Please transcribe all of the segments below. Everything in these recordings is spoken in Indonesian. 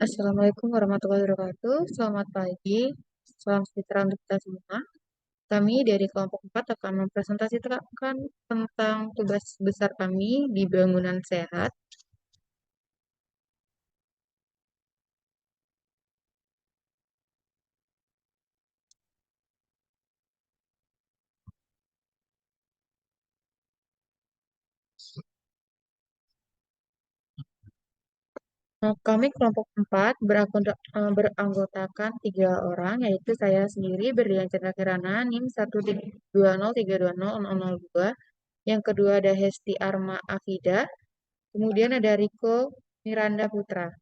Assalamualaikum warahmatullahi wabarakatuh. Selamat pagi. Salam sejahtera untuk kita semua. Kami dari kelompok 4 akan mempresentasikan tentang tugas besar kami di bangunan sehat. Kami kelompok 4 beranggotakan 3 orang, yaitu saya sendiri, Berlian Chandra Kirana, NIM 120320002. Yang kedua ada Hesti Arma Afida. Kemudian ada Riko Miranda Putra.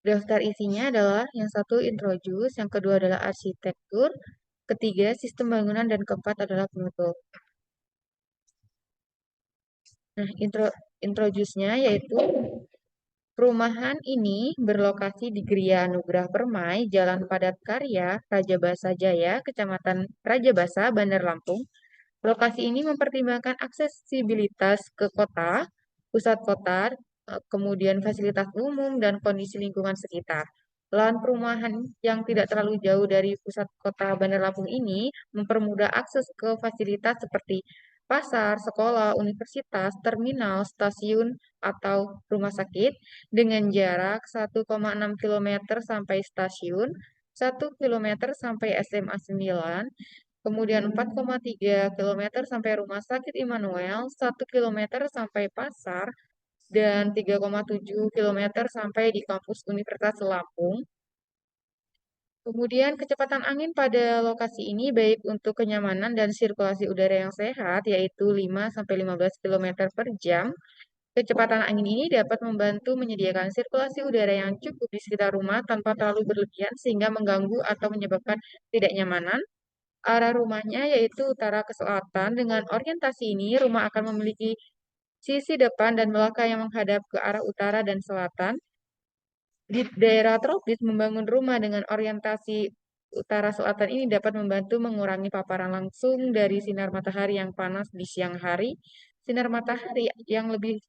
Daftar isinya adalah yang satu introduce, yang kedua adalah arsitektur, ketiga sistem bangunan, dan keempat adalah penutup. Nah, introduce-nya yaitu perumahan ini berlokasi di Gria Anugrah Permai, Jalan Padat Karya, Raja Basa Jaya, Kecamatan Raja Basa, Bandar Lampung. Lokasi ini mempertimbangkan aksesibilitas ke kota, pusat kota, kemudian fasilitas umum, dan kondisi lingkungan sekitar. Lahan perumahan yang tidak terlalu jauh dari pusat kota Bandar Lampung ini mempermudah akses ke fasilitas seperti pasar, sekolah, universitas, terminal, stasiun, atau rumah sakit dengan jarak 1,6 km sampai stasiun, 1 km sampai SMA 9, kemudian 4,3 km sampai Rumah Sakit Immanuel, 1 km sampai pasar, dan 3,7 km sampai di kampus Universitas Lampung. Kemudian kecepatan angin pada lokasi ini baik untuk kenyamanan dan sirkulasi udara yang sehat, yaitu 5-15 km per jam. Kecepatan angin ini dapat membantu menyediakan sirkulasi udara yang cukup di sekitar rumah tanpa terlalu berlebihan sehingga mengganggu atau menyebabkan tidak nyamanan. Arah rumahnya yaitu utara ke selatan. Dengan orientasi ini, rumah akan memiliki sisi depan dan belakang yang menghadap ke arah utara dan selatan. Di daerah tropis, membangun rumah dengan orientasi utara selatan ini dapat membantu mengurangi paparan langsung dari sinar matahari yang panas di siang hari. Sinar matahari yang lebih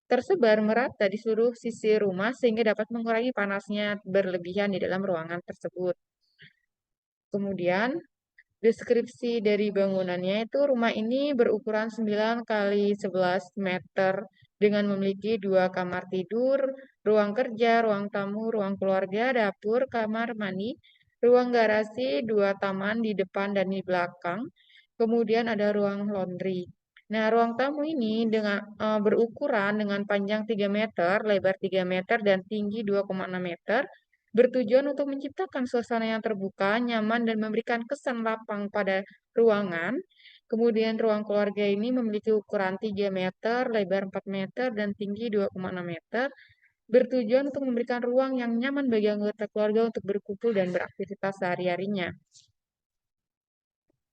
tersebar merata di seluruh sisi rumah sehingga dapat mengurangi panasnya berlebihan di dalam ruangan tersebut. Kemudian, deskripsi dari bangunannya itu rumah ini berukuran 9 kali 11 meter dengan memiliki 2 kamar tidur, ruang kerja, ruang tamu, ruang keluarga, dapur, kamar mandi, ruang garasi, 2 taman di depan dan di belakang. Kemudian ada ruang laundry. Nah, ruang tamu ini berukuran dengan panjang 3 meter, lebar 3 meter, dan tinggi 2,6 meter, bertujuan untuk menciptakan suasana yang terbuka, nyaman, dan memberikan kesan lapang pada ruangan. Kemudian ruang keluarga ini memiliki ukuran 3 meter, lebar 4 meter, dan tinggi 2,6 meter, bertujuan untuk memberikan ruang yang nyaman bagi anggota keluarga untuk berkumpul dan beraktivitas sehari-harinya.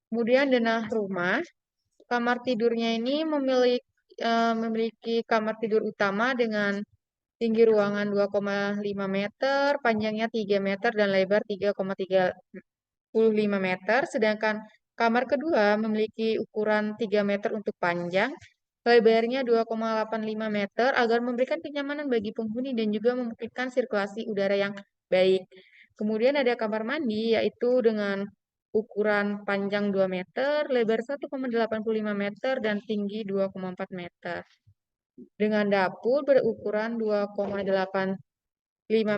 Kemudian denah rumah, kamar tidurnya ini memiliki kamar tidur utama dengan tinggi ruangan 2,5 meter, panjangnya 3 meter, dan lebar 3,35 meter. Sedangkan kamar kedua memiliki ukuran 3 meter untuk panjang, lebarnya 2,85 meter agar memberikan kenyamanan bagi penghuni dan juga memungkinkan sirkulasi udara yang baik. Kemudian ada kamar mandi yaitu dengan ukuran panjang 2 meter, lebar 1,85 meter, dan tinggi 2,4 meter. Dengan dapur berukuran 2,85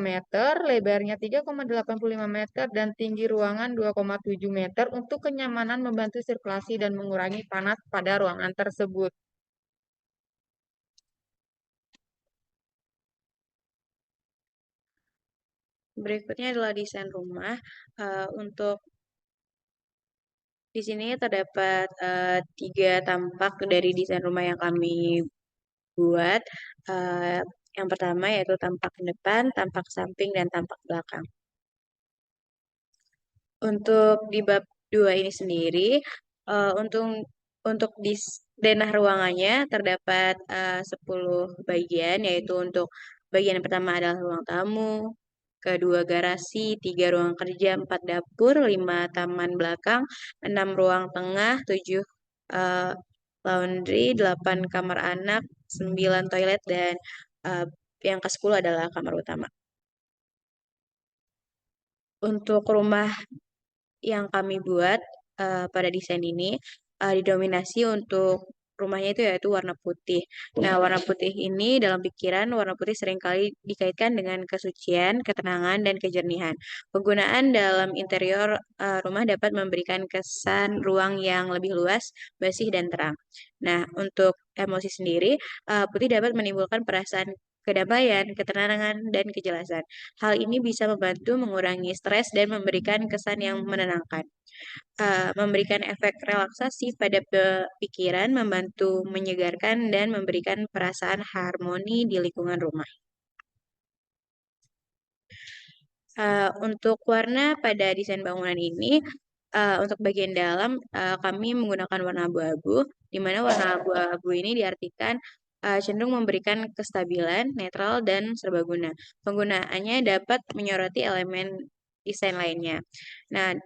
meter, lebarnya 3,85 meter, dan tinggi ruangan 2,7 meter untuk kenyamanan membantu sirkulasi dan mengurangi panas pada ruangan tersebut. Berikutnya adalah desain rumah. Untuk di sini terdapat 3 tampak dari desain rumah yang kami buat. Uh, yang pertama yaitu tampak depan, tampak samping, dan tampak belakang. Untuk di bab 2 ini sendiri, uh, untuk untuk di denah ruangannya terdapat 10 bagian, yaitu untuk bagian yang pertama adalah ruang tamu, kedua garasi, 3 ruang kerja, 4 dapur, 5 taman belakang, 6 ruang tengah, 7 laundry, 8 kamar anak, 9 toilet, dan yang ke-10 adalah kamar utama. Untuk rumah yang kami buat pada desain ini didominasi untuk rumahnya itu yaitu warna putih. Nah, warna putih ini dalam pikiran warna putih seringkali dikaitkan dengan kesucian, ketenangan, dan kejernihan. Penggunaan dalam interior rumah dapat memberikan kesan ruang yang lebih luas, bersih, dan terang. Nah, untuk emosi sendiri, putih dapat menimbulkan perasaan kedamaian, ketenangan, dan kejelasan. Hal ini bisa membantu mengurangi stres dan memberikan kesan yang menenangkan. Memberikan efek relaksasi pada pikiran, membantu menyegarkan, dan memberikan perasaan harmoni di lingkungan rumah. Untuk warna pada desain bangunan ini, untuk bagian dalam kami menggunakan warna abu-abu, di mana warna abu-abu ini diartikan cenderung memberikan kestabilan, netral, dan serbaguna. Penggunaannya dapat menyoroti elemen desain lainnya. Nah,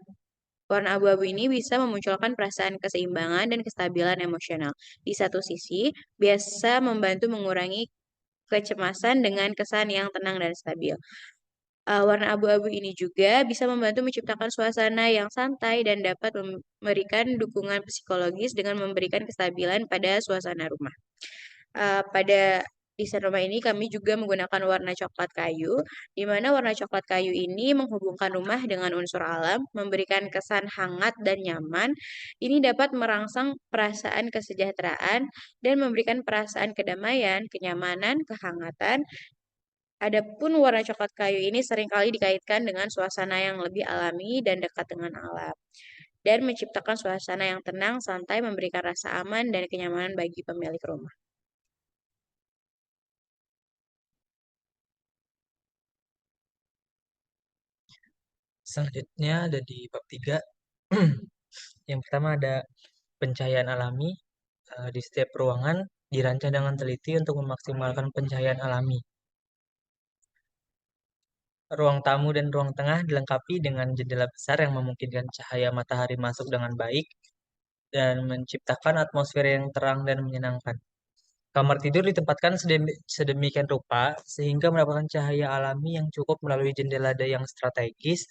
warna abu-abu ini bisa memunculkan perasaan keseimbangan dan kestabilan emosional. Di satu sisi, biasa membantu mengurangi kecemasan dengan kesan yang tenang dan stabil. Warna abu-abu ini juga bisa membantu menciptakan suasana yang santai dan dapat memberikan dukungan psikologis dengan memberikan kestabilan pada suasana rumah. Pada desain rumah ini kami juga menggunakan warna coklat kayu, di mana warna coklat kayu ini menghubungkan rumah dengan unsur alam, memberikan kesan hangat dan nyaman. Ini dapat merangsang perasaan kesejahteraan dan memberikan perasaan kedamaian, kenyamanan, kehangatan. Adapun warna coklat kayu ini seringkali dikaitkan dengan suasana yang lebih alami dan dekat dengan alam, dan menciptakan suasana yang tenang, santai, memberikan rasa aman dan kenyamanan bagi pemilik rumah. Selanjutnya ada di bab 3. Yang pertama ada pencahayaan alami. Di setiap ruangan dirancang dengan teliti untuk memaksimalkan pencahayaan alami. Ruang tamu dan ruang tengah dilengkapi dengan jendela besar yang memungkinkan cahaya matahari masuk dengan baik dan menciptakan atmosfer yang terang dan menyenangkan. Kamar tidur ditempatkan sedemikian rupa sehingga mendapatkan cahaya alami yang cukup melalui jendela yang strategis,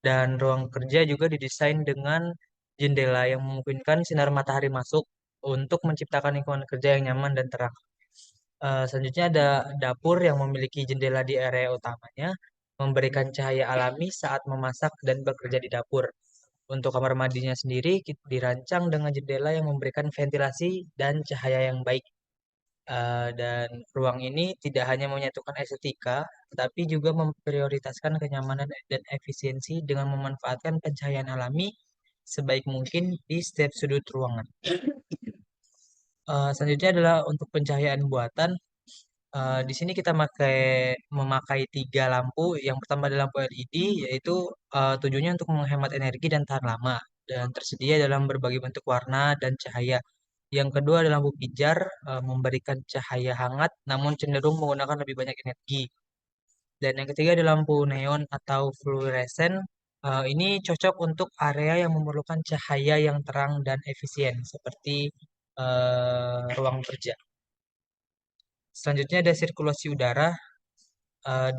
dan ruang kerja juga didesain dengan jendela yang memungkinkan sinar matahari masuk untuk menciptakan lingkungan kerja yang nyaman dan terang. Selanjutnya ada dapur yang memiliki jendela di area utamanya, memberikan cahaya alami saat memasak dan bekerja di dapur. Untuk kamar mandinya sendiri dirancang dengan jendela yang memberikan ventilasi dan cahaya yang baik. Dan ruang ini tidak hanya menyatukan estetika, tetapi juga memprioritaskan kenyamanan dan efisiensi dengan memanfaatkan pencahayaan alami sebaik mungkin di setiap sudut ruangan. Selanjutnya adalah untuk pencahayaan buatan. Di sini kita memakai 3 lampu. Yang pertama adalah lampu LED, yaitu tujuannya untuk menghemat energi dan tahan lama, dan tersedia dalam berbagai bentuk warna dan cahaya. Yang kedua adalah lampu pijar, memberikan cahaya hangat namun cenderung menggunakan lebih banyak energi. Dan yang ketiga adalah lampu neon atau fluoresen. Ini cocok untuk area yang memerlukan cahaya yang terang dan efisien, seperti ruang kerja. Selanjutnya ada sirkulasi udara.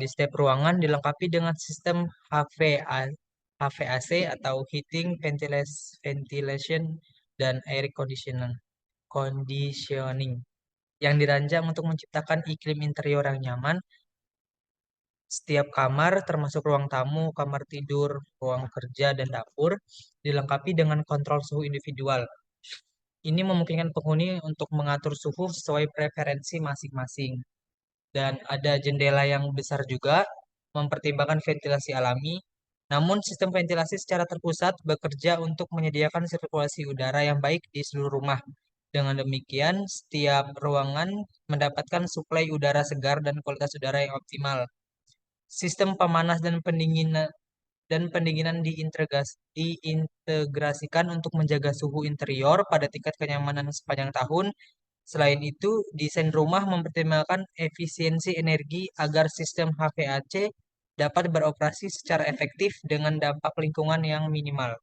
Di setiap ruangan dilengkapi dengan sistem HVAC atau Heating, Ventilation, dan Air Conditioning yang dirancang untuk menciptakan iklim interior yang nyaman. Setiap kamar, termasuk ruang tamu, kamar tidur, ruang kerja, dan dapur, dilengkapi dengan kontrol suhu individual. Ini memungkinkan penghuni untuk mengatur suhu sesuai preferensi masing-masing. Dan ada jendela yang besar juga, mempertimbangkan ventilasi alami. Namun sistem ventilasi secara terpusat bekerja untuk menyediakan sirkulasi udara yang baik di seluruh rumah. Dengan demikian, setiap ruangan mendapatkan suplai udara segar dan kualitas udara yang optimal. Sistem pemanas dan pendinginan diintegrasikan untuk menjaga suhu interior pada tingkat kenyamanan sepanjang tahun. Selain itu, desain rumah mempertimbangkan efisiensi energi agar sistem HVAC dapat beroperasi secara efektif dengan dampak lingkungan yang minimal.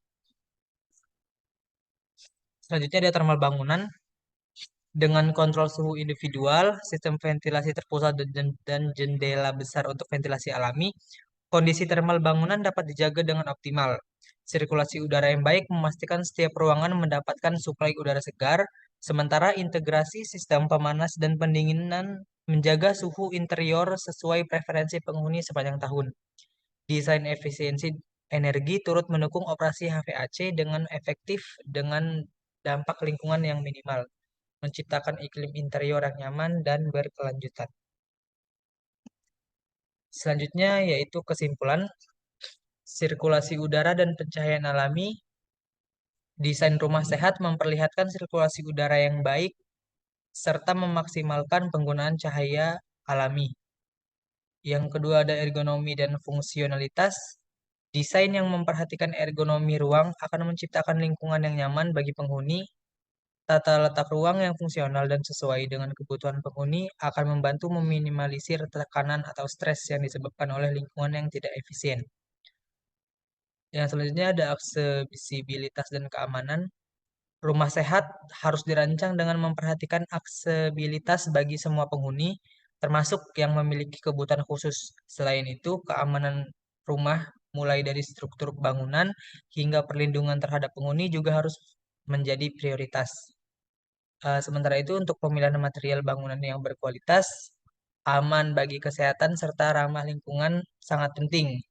Selanjutnya ada thermal bangunan. Dengan kontrol suhu individual, sistem ventilasi terpusat dan jendela besar untuk ventilasi alami, kondisi termal bangunan dapat dijaga dengan optimal. Sirkulasi udara yang baik memastikan setiap ruangan mendapatkan suplai udara segar, sementara integrasi sistem pemanas dan pendinginan menjaga suhu interior sesuai preferensi penghuni sepanjang tahun. Desain efisiensi energi turut mendukung operasi HVAC dengan efektif dengan dampak lingkungan yang minimal, menciptakan iklim interior yang nyaman dan berkelanjutan. Selanjutnya yaitu kesimpulan, sirkulasi udara dan pencahayaan alami. Desain rumah sehat memperlihatkan sirkulasi udara yang baik serta memaksimalkan penggunaan cahaya alami. Yang kedua ada ergonomi dan fungsionalitas. Desain yang memperhatikan ergonomi ruang akan menciptakan lingkungan yang nyaman bagi penghuni. Tata letak ruang yang fungsional dan sesuai dengan kebutuhan penghuni akan membantu meminimalisir tekanan atau stres yang disebabkan oleh lingkungan yang tidak efisien. Yang selanjutnya ada aksesibilitas dan keamanan. Rumah sehat harus dirancang dengan memperhatikan aksesibilitas bagi semua penghuni, termasuk yang memiliki kebutuhan khusus. Selain itu, keamanan rumah, mulai dari struktur bangunan hingga perlindungan terhadap penghuni juga harus menjadi prioritas. Sementara itu, untuk pemilihan material bangunan yang berkualitas, aman bagi kesehatan, serta ramah lingkungan sangat penting.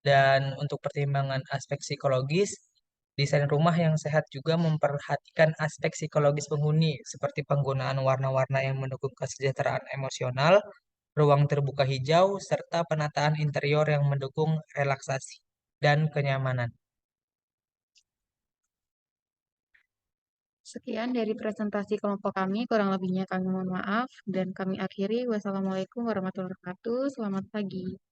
Dan untuk pertimbangan aspek psikologis, desain rumah yang sehat juga memperhatikan aspek psikologis penghuni, seperti penggunaan warna-warna yang mendukung kesejahteraan emosional, ruang terbuka hijau, serta penataan interior yang mendukung relaksasi dan kenyamanan. Sekian dari presentasi kelompok kami, kurang lebihnya kami mohon maaf, dan kami akhiri. Wassalamualaikum warahmatullahi wabarakatuh. Selamat pagi.